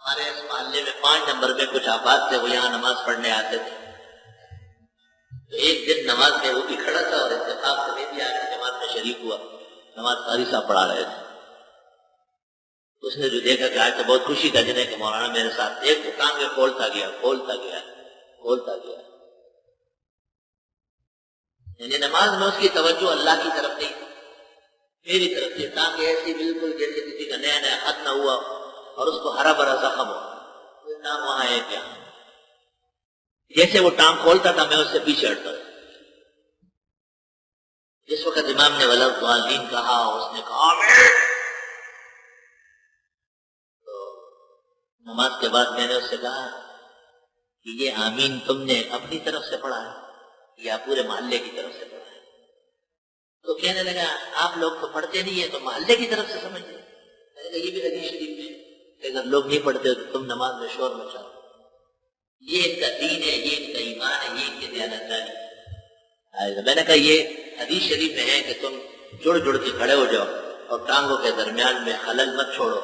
ہمارے اس محلے میں 5 نمبر میں کچھ آباد تھے، وہ یہاں نماز پڑھنے آتے تھے. تو ایک دن نماز میں وہ بھی کھڑا تھا اور اتفاق سے میں بھی آ کے جماعت میں شریک ہوا. نماز قاری صاحب پڑھا رہے تھے. اس نے جو دیکھا کہ آج تو بہت خوشی کا دن ہے کہ مولانا میرے ساتھ، ایک دکان میں کھولتا گیا کھولتا گیا کھولتا گیا. یعنی نماز میں اس کی توجہ اللہ کی طرف نہیں تھی، میری طرف سے. تاکہ ایسی بالکل جیسے کسی کا نیا نیا ختم ہوا اور اس کو ہرا بھرا زخم ہو. وہ ٹانگ وہاں ہے کیا؟ جیسے وہ ٹانگ کھولتا تھا میں اس سے پیچھے ہٹتا تھا. جس وقت امام نے ولا الضالین کہا، اس نے کہا آمین. تو نماز کے بعد میں نے اس سے کہا کہ یہ آمین تم نے اپنی طرف سے پڑھا ہے یا پورے محلے کی طرف سے پڑھا ہے؟ تو کہنے لگا آپ لوگ تو پڑھتے نہیں ہیں تو محلے کی طرف سے سمجھتے. میں نے کہا یہ بھی حدیث شریف میں کہ اگر لوگ نہیں پڑھتے تو تم نماز میں شور مچاؤ. یہ ان کا دین ہے، یہ ان کا ایمان ہے، یہ ان کی دیانتداری ہے. میں نے کہا یہ حدیث شریف میں ہے کہ تم جڑ جڑ کے کھڑے ہو جاؤ اور ٹانگوں کے درمیان میں خلل مت چھوڑو.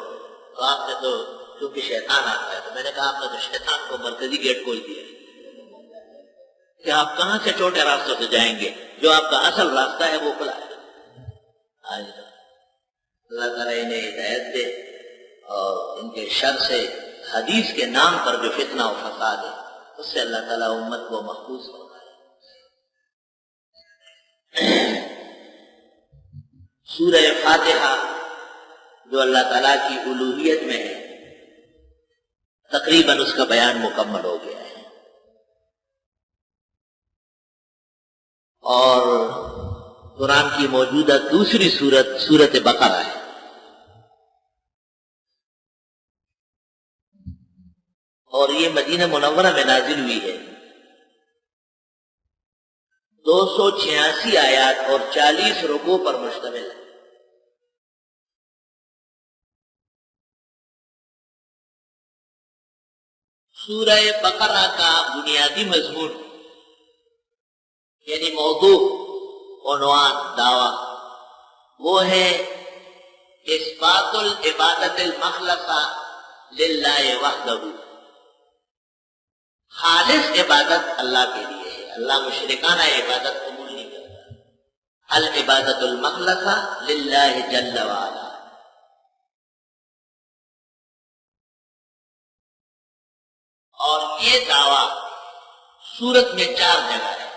تو آپ نے تو کیونکہ شیطان آتا ہے، تو میں نے کہا آپ نے تو شیطان کو مرکزی گیٹ کھول دیا کہ آپ کہاں سے چھوٹے راستوں سے جائیں گے، جو آپ کا اصل راستہ ہے وہ کھلا ہے. اللہ تعالیٰ انہیں ہدایت دے اور ان کے شر سے حدیث کے نام پر جو فتنہ و فساد ہے اس سے اللہ تعالیٰ امت کو محفوظ فرمائے. سورہ فاتحہ جو اللہ تعالیٰ کی الوہیت میں ہے تقریباً اس کا بیان مکمل ہو گیا ہے. اور قرآن کی موجودہ دوسری سورت بقرہ ہے. اور یہ مدینہ منورہ میں نازل ہوئی ہے. 286 آیات اور 40 رکوع پر مشتمل ہے. سورہ بقرہ کا بنیادی مضمون یعنی موضوع، عنوان، دعویٰ وہ ہے اثبات العبادت المخلصہ للہ وحدہ. خالص عبادت اللہ کے لیے ہے، اللہ مشرکانہ عبادت قبول نہیں کرتا. العبادت المخلصہ للہ جل وعلا. اور یہ دعویٰ سورت میں 4 جگہ ہے.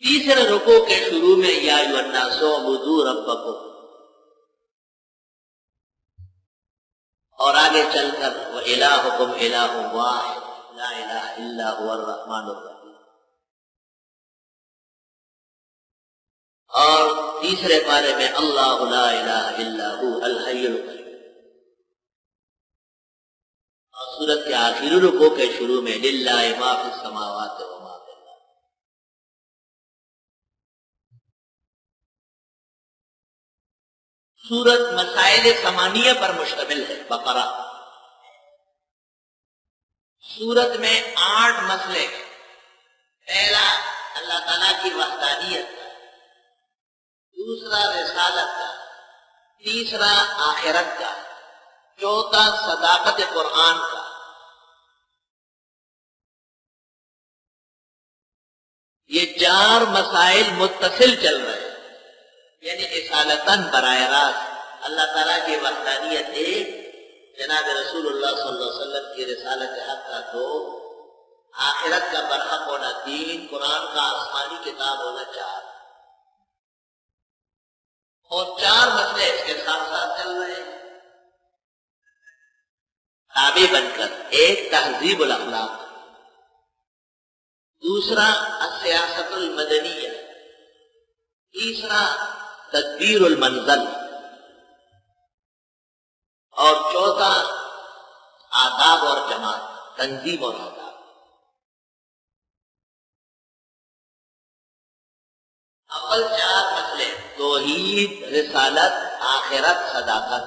تیسرے رکوع کے شروع میں یا ایھا الناس اعبدوا ربکم، اور آگے چل کر وَإِلَٰهُكُمْ إِلَٰهٌ وَاحِدٌ لَا إِلَٰهَ إِلَّا هُوَ الرَّحْمَٰنُ الرَّحِيمُ. اور تیسرے پارے میں اللہ لا الہ الا هو الحی القیوم. اور سورت کے آخری رکوع کے شروع میں للہ ما فی السماوات وما فی الارض. سورت مسائل ثمانیہ پر مشتمل ہے. بقرہ سورت میں 8 مسئلے ہیں. پہلا اللہ تعالیٰ کی وحدانیت کا، دوسرا رسالت کا، تیسرا آخرت کا، چوتھا صداقت قرآن کا، یہ 4 مسائل متصل چل رہے ہیں. یعنی رسالتاً براہ راست اللہ تعالیٰ کی وحدانیت ایک، جناب رسول اللہ صلی اللہ علیہ وسلم کی رسالت حق کا 2، آخرت کا برحق ہونا 3، قرآن کا آسمانی کتاب ہونا 4. اور 4 مسئلے اس کے ساتھ ساتھ چل رہے ہیں تابع بن کر. ایک تہذیب الاخلاق، دوسرا السیاست المدنیہ، تیسرا تدبیر المنزل، اور چوتھا آداب اور جماعت، تنظیم اور آداب. اول 4 مسئلے توحید، رسالت، آخرت، صداقت.